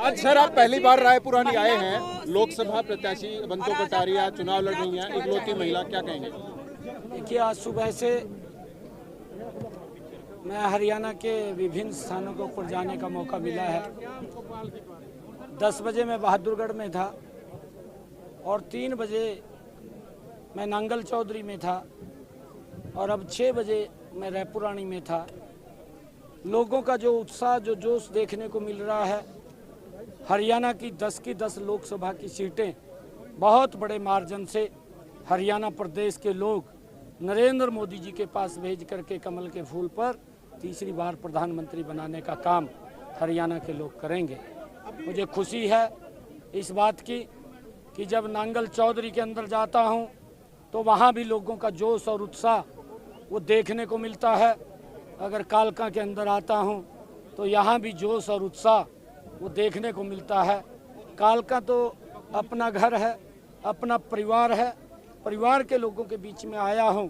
आज सर आप पहली बार रायपुरानी आए हैं, लोकसभा प्रत्याशी बंतो कटारिया चुनाव लड़ रही हैं, इकलौती महिला, क्या कहेंगे? देखिए, आज सुबह से मैं हरियाणा के विभिन्न स्थानों के ऊपर जाने का मौका मिला है। 10 बजे मैं बहादुरगढ़ में था और 3 बजे मैं नांगल चौधरी में था और अब 6 बजे मैं रायपुरानी में था। लोगों का जो उत्साह, जो जोश देखने को मिल रहा है, हरियाणा की 10 की 10 लोकसभा की सीटें बहुत बड़े मार्जिन से हरियाणा प्रदेश के लोग नरेंद्र मोदी जी के पास भेज करके कमल के फूल पर तीसरी बार प्रधानमंत्री बनाने का काम हरियाणा के लोग करेंगे। मुझे खुशी है इस बात की कि जब नांगल चौधरी के अंदर जाता हूं तो वहां भी लोगों का जोश और उत्साह वो देखने को मिलता है। अगर कालका के अंदर आता हूं तो यहाँ भी जोश और उत्साह वो देखने को मिलता है। कालका तो अपना घर है, अपना परिवार है, परिवार के लोगों के बीच में आया हूं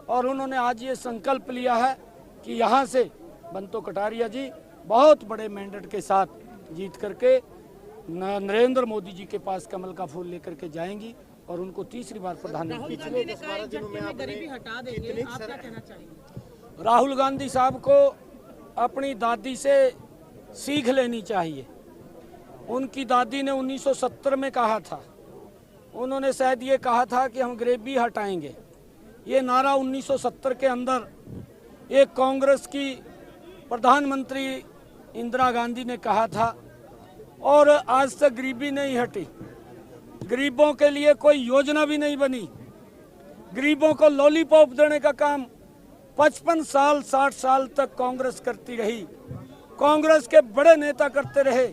और उन्होंने आज ये संकल्प लिया है कि यहाँ से बंतो कटारिया जी बहुत बड़े मैंडेट के साथ जीत करके नरेंद्र मोदी जी के पास कमल का फूल लेकर के जाएंगी और उनको तीसरी बार प्रधानमंत्री। राहुल गांधी साहब को अपनी दादी से सीख लेनी चाहिए। उनकी दादी ने 1970 में कहा था, उन्होंने शायद ये कहा था कि हम गरीबी हटाएंगे। ये नारा 1970 के अंदर एक कांग्रेस की प्रधानमंत्री इंदिरा गांधी ने कहा था और आज तक गरीबी नहीं हटी। गरीबों के लिए कोई योजना भी नहीं बनी। गरीबों को लॉलीपॉप देने का काम 55 साल 60 साल तक कांग्रेस करती रही, कांग्रेस के बड़े नेता करते रहे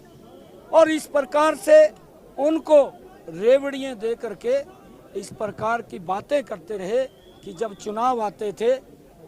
और इस प्रकार से उनको रेवड़ियाँ दे करके इस प्रकार की बातें करते रहे कि जब चुनाव आते थे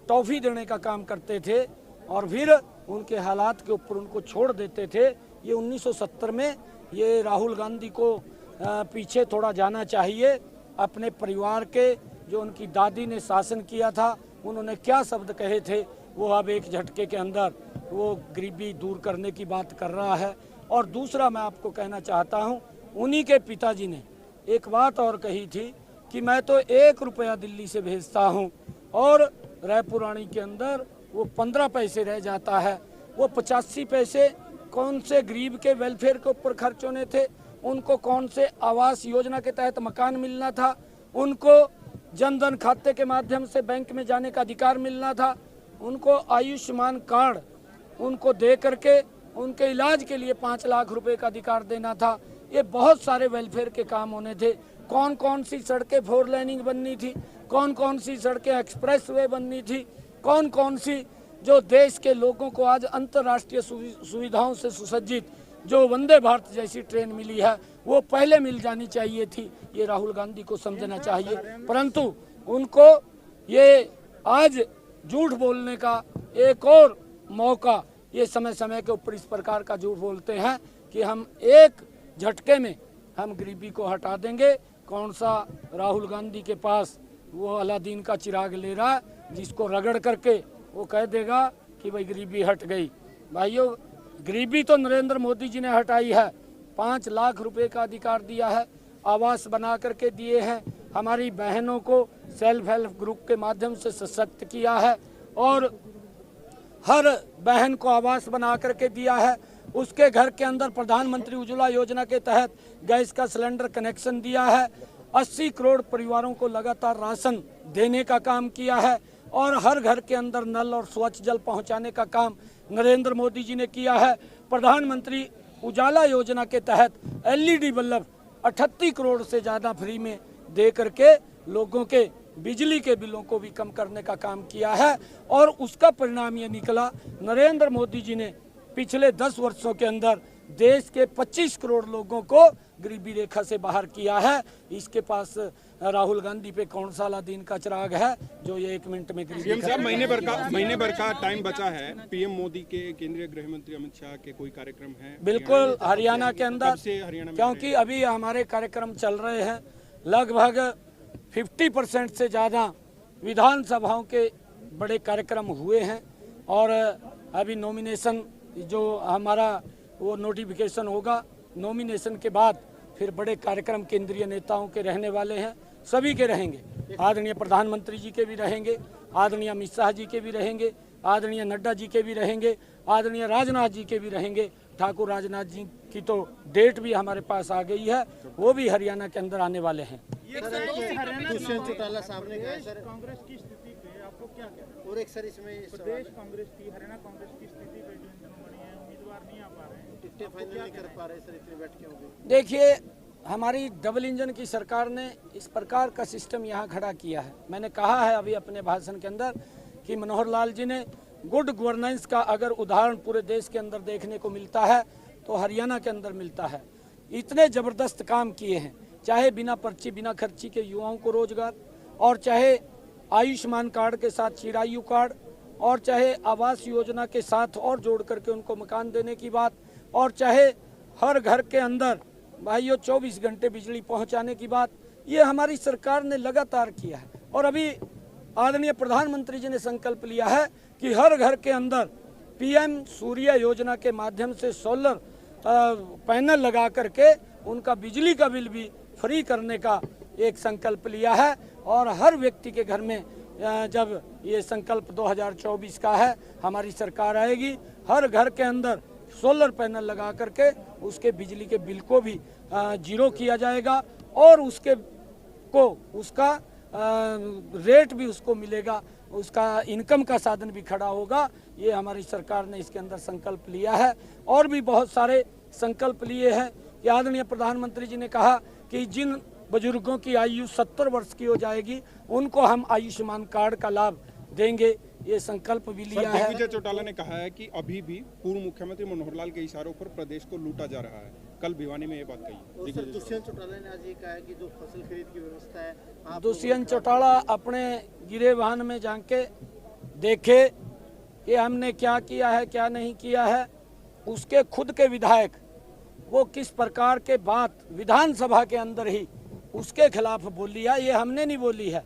टॉफी देने का काम करते थे और फिर उनके हालात के ऊपर उनको छोड़ देते थे। ये 1970 में ये राहुल गांधी को पीछे थोड़ा जाना चाहिए। अपने परिवार के जो उनकी दादी ने शासन किया था, उन्होंने क्या शब्द कहे थे, वो अब एक झटके के अंदर वो गरीबी दूर करने की बात कर रहा है। और दूसरा मैं आपको कहना चाहता हूँ, उन्हीं के पिताजी ने एक बात और कही थी कि मैं तो 1 रुपया दिल्ली से भेजता हूँ और रायपुरानी के अंदर वो 15 पैसे रह जाता है। वो 85 पैसे कौन से गरीब के वेलफेयर के ऊपर खर्च होने थे, उनको कौन से आवास योजना के तहत मकान मिलना था, उनको जनधन खाते के माध्यम से बैंक में जाने का अधिकार मिलना था, उनको आयुष्मान कार्ड उनको दे करके उनके इलाज के लिए 5 लाख रुपए का अधिकार देना था। ये बहुत सारे वेलफेयर के काम होने थे। कौन कौन सी सड़कें 4 लेनिंग बननी थी, कौन कौन सी सड़कें एक्सप्रेस वे बननी थी, कौन कौन सी जो देश के लोगों को आज अंतर्राष्ट्रीय सुविधाओं से सुसज्जित जो वंदे भारत जैसी ट्रेन मिली है, वो पहले मिल जानी चाहिए थी। ये राहुल गांधी को समझना चाहिए, परंतु उनको ये आज झूठ बोलने का एक और मौका, ये समय समय के ऊपर इस प्रकार का झूठ बोलते हैं कि हम एक झटके में हम गरीबी को हटा देंगे। कौन सा राहुल गांधी के पास वो अलादीन का चिराग ले रहा है जिसको रगड़ करके वो कह देगा कि भाई गरीबी हट गई। भाइयों, गरीबी तो नरेंद्र मोदी जी ने हटाई है। 5 लाख रुपए का अधिकार दिया है, आवास बना करके दिए हैं, हमारी बहनों को सेल्फ हेल्प ग्रुप के माध्यम से सशक्त किया है और हर बहन को आवास बना करके दिया है। उसके घर के अंदर प्रधानमंत्री उज्ज्वला योजना के तहत गैस का सिलेंडर कनेक्शन दिया है। 80 करोड़ परिवारों को लगातार राशन देने का काम किया है और हर घर के अंदर नल और स्वच्छ जल पहुंचाने का काम नरेंद्र मोदी जी ने किया है। प्रधानमंत्री उजाला योजना के तहत LED बल्ब 38 करोड़ से ज़्यादा फ्री में दे करके लोगों के बिजली के बिलों को भी कम करने का काम किया है और उसका परिणाम ये निकला, नरेंद्र मोदी जी ने पिछले 10 वर्षों के अंदर देश के 25 करोड़ लोगों को गरीबी रेखा से बाहर किया है। इसके पास राहुल गांधी पे कौन सा अलादीन का चिराग है जो ये 1 मिनट में गरीबी। सीएम साहब, महीने भर का टाइम बचा है। PM मोदी के, केंद्रीय गृह मंत्री अमित शाह के कोई कार्यक्रम है? बिल्कुल, हरियाणा के अंदर, क्योंकि अभी हमारे कार्यक्रम चल रहे हैं। लगभग 50% से ज़्यादा विधानसभाओं के बड़े कार्यक्रम हुए हैं और अभी नॉमिनेशन जो हमारा वो नोटिफिकेशन होगा नॉमिनेशन के बाद फिर बड़े कार्यक्रम केंद्रीय नेताओं के रहने वाले हैं, सभी के रहेंगे। आदरणीय प्रधानमंत्री जी के भी रहेंगे, आदरणीय अमित शाह जी के भी रहेंगे, आदरणीय नड्डा जी के भी रहेंगे, आदरणीय राजनाथ जी के भी रहेंगे। ठाकुर राजनाथ जी की तो डेट भी हमारे पास आ गई है, वो भी हरियाणा के अंदर आने वाले हैं। दुष्यंत चौटाला साहब ने कहा सर कांग्रेस की स्थिति पे आपको क्या कहना है? और एक सर इसमें प्रदेश कांग्रेस की, हरियाणा कांग्रेस की स्थिति पे जो इन दिनों बनी है, उम्मीदवार नहीं आ पा रहे हैं, टिकटें फाइनल नहीं कर पा रहे सर, इतनी बैठकें हो गई। देखिए, हमारी डबल इंजन की सरकार ने इस प्रकार का सिस्टम यहाँ खड़ा किया है। मैंने कहा है अभी अपने भाषण के अंदर कि मनोहर लाल जी ने गुड गवर्नेंस का अगर उदाहरण पूरे देश के अंदर देखने को मिलता है तो हरियाणा के अंदर मिलता है। इतने ज़बरदस्त काम किए हैं, चाहे बिना पर्ची बिना खर्ची के युवाओं को रोजगार, और चाहे आयुष्मान कार्ड के साथ चिरायु कार्ड, और चाहे आवास योजना के साथ और जोड़ करके उनको मकान देने की बात, और चाहे हर घर के अंदर भाइयों 24 घंटे बिजली पहुंचाने की बात, ये हमारी सरकार ने लगातार किया है। और अभी आदरणीय प्रधानमंत्री जी ने संकल्प लिया है कि हर घर के अंदर पीएम सूर्य योजना के माध्यम से सोलर पैनल लगा करके उनका बिजली का बिल भी फ्री करने का एक संकल्प लिया है। और हर व्यक्ति के घर में जब ये संकल्प 2024 का है, हमारी सरकार आएगी, हर घर के अंदर सोलर पैनल लगा करके उसके बिजली के बिल को भी जीरो किया जाएगा, और उसका रेट भी उसको मिलेगा, उसका इनकम का साधन भी खड़ा होगा। ये हमारी सरकार ने इसके अंदर संकल्प लिया है। और भी बहुत सारे संकल्प लिए हैं कि आदरणीय प्रधानमंत्री जी ने कहा कि जिन बुजुर्गों की आयु 70 वर्ष की हो जाएगी उनको हम आयुष्मान कार्ड का लाभ देंगे, ये संकल्प भी लिया है। दिग्विजय चौटाला ने कहा है कि अभी भी पूर्व मुख्यमंत्री मनोहर लाल के इशारों पर प्रदेश को लूटा जा रहा है। कल भिवानी में ये बात कही। और सर दुष्यंत चौटाला ने आज ये कहा है कि जो फसल खरीद की व्यवस्था है, आप दुष्यंत चौटाला अपने गिरेबान में जाके देखे कि हमने क्या किया है क्या नहीं किया है। उसके खुद के विधायक वो किस प्रकार के बात विधानसभा के अंदर ही उसके खिलाफ बोली है, ये हमने नहीं बोली है,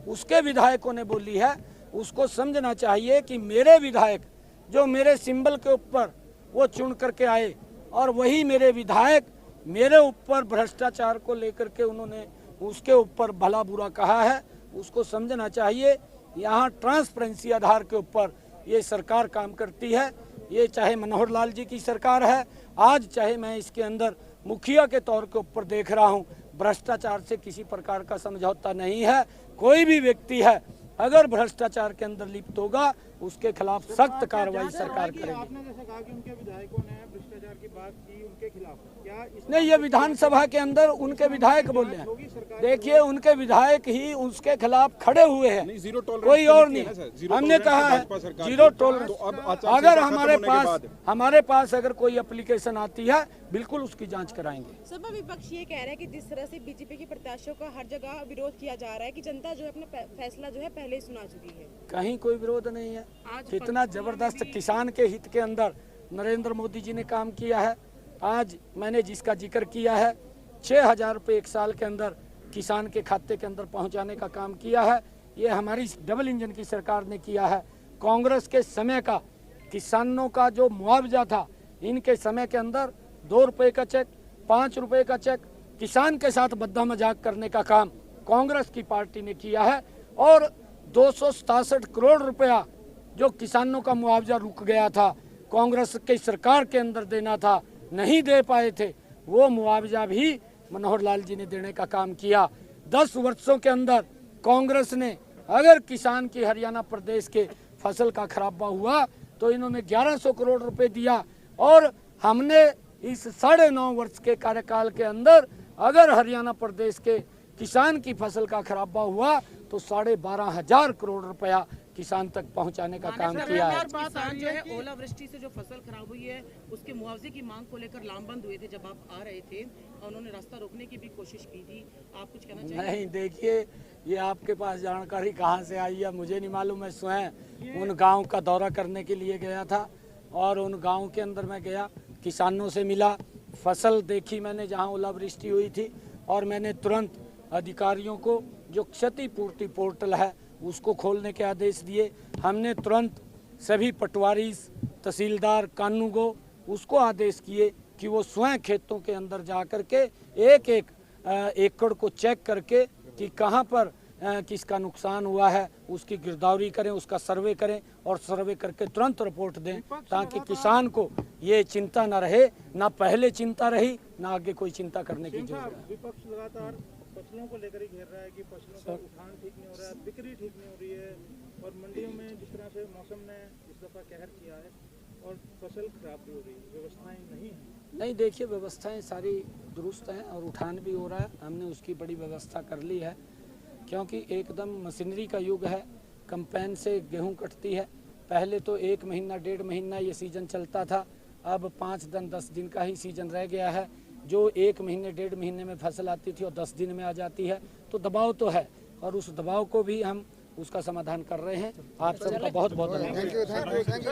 उसके विधायकों ने बोली है। उसको समझना चाहिए कि मेरे विधायक जो मेरे सिंबल के ऊपर वो चुन करके आए, और वही मेरे विधायक मेरे ऊपर भ्रष्टाचार को लेकर के उन्होंने उसके ऊपर भला बुरा कहा है। उसको समझना चाहिए यहाँ ट्रांसपेरेंसी आधार के ऊपर ये सरकार काम करती है। ये चाहे मनोहर लाल जी की सरकार है आज, चाहे मैं इसके अंदर मुखिया के तौर के ऊपर देख रहा हूँ, भ्रष्टाचार से किसी प्रकार का समझौता नहीं है। कोई भी व्यक्ति है अगर भ्रष्टाचार के अंदर लिप्त होगा उसके खिलाफ सख्त कार्रवाई सरकार करेगी। आपने जैसे कहा कि उनके विधायकों ने भ्रष्टाचार की बात की उनके खिलाफ, क्या इस नहीं, ये विधानसभा के अंदर उनके विधायक बोले हैं। देखिए, उनके विधायक ही उसके खिलाफ खड़े हुए हैं, कोई और नहीं। हमने कहा है जीरो टॉलरेंस। अगर हमारे पास अगर कोई एप्लीकेशन आती है बिल्कुल उसकी जांच कराएंगे। सपा विपक्ष ये कह रहा है कि जिस तरह से बीजेपी के प्रत्याशियों का हर जगह विरोध किया जा रहा है कि जनता जो है अपना फैसला जो है पहले ही सुना चुकी है। कहीं कोई विरोध नहीं है। इतना जबरदस्त किसान के हित के अंदर नरेंद्र मोदी जी ने काम किया है। आज मैंने जिसका जिक्र किया है 6,000 रुपये एक साल के अंदर किसान के खाते के अंदर पहुंचाने का काम किया है, ये हमारी डबल इंजन की सरकार ने किया है। कांग्रेस के समय का किसानों का जो मुआवजा था, इनके समय के अंदर 2 रुपये का चेक, 5 रुपये का चेक, किसान के साथ बद्दा मजाक करने का काम कांग्रेस की पार्टी ने किया है। और 267 करोड़ रुपया जो किसानों का मुआवजा रुक गया था, कांग्रेस की सरकार के अंदर देना था, नहीं दे पाए थे, वो मुआवजा भी मनोहर लाल जी ने देने का काम किया। 10 वर्षों के अंदर कांग्रेस ने अगर किसान की हरियाणा प्रदेश के फसल का खराबा हुआ तो इन्होंने 1100 करोड़ रुपए दिया। और हमने इस 9.5 वर्ष के कार्यकाल के अंदर अगर हरियाणा प्रदेश के किसान की फसल का खराबा हुआ तो 12,500 करोड़ रुपया किसान तक पहुंचाने का काम किया है। किसान जो है ओलावृष्टि से जो फसल खराब हुई है उसके मुआवजे की मांग को लेकर लामबंद हुए थे जब आप आ रहे थे, और उन्होंने रास्ता रोकने की भी कोशिश की थी। आप कुछ कहना चाहिए? नहीं, देखिए, ये आपके पास जानकारी कहाँ से आई है मुझे नहीं मालूम। मैं स्वयं उन गांव का दौरा करने के लिए गया था और उन गांव के अंदर मैं गया, किसानों से मिला, फसल देखी मैंने जहां ओलावृष्टि हुई थी, और मैंने तुरंत अधिकारियों को जो क्षतिपूर्ति पोर्टल है उसको खोलने के आदेश दिए। हमने तुरंत सभी पटवारी, तहसीलदार, कानूनगो उसको आदेश किए कि वो स्वयं खेतों के अंदर जा कर के एक एक एकड़ को चेक करके कि कहाँ पर किसका नुकसान हुआ है उसकी गिरदावरी करें, उसका सर्वे करें और सर्वे करके तुरंत रिपोर्ट दें, ताकि किसान को ये चिंता न रहे, ना पहले चिंता रही ना आगे कोई चिंता करने की जरूरत है। विपक्ष लगातार फसलों को लेकर ही घेर रहा है कि फसलों का उठान ठीक नहीं हो रहा है, बिक्री ठीक नहीं हो रही है, और मंडियों में जिस तरह से मौसम ने इस दफा कहर किया है और फसल खराब भी हो रही है, व्यवस्थाएं नहीं है। नहीं, देखिए व्यवस्थाएं सारी दुरुस्त हैं और उठान भी हो रहा है। हमने उसकी बड़ी व्यवस्था कर ली है, क्योंकि एकदम मशीनरी का युग है। कंपेन से गेहूं कटती है। पहले तो 1 महीना 1.5 महीना ये सीजन चलता था, अब 5 दिन 10 दिन का ही सीजन रह गया है। जो 1 महीने 1.5 महीने में फसल आती थी और 10 दिन में आ जाती है, तो दबाव तो है और उस दबाव को भी हम उसका समाधान कर रहे हैं। आप सबका बहुत बहुत धन्यवाद।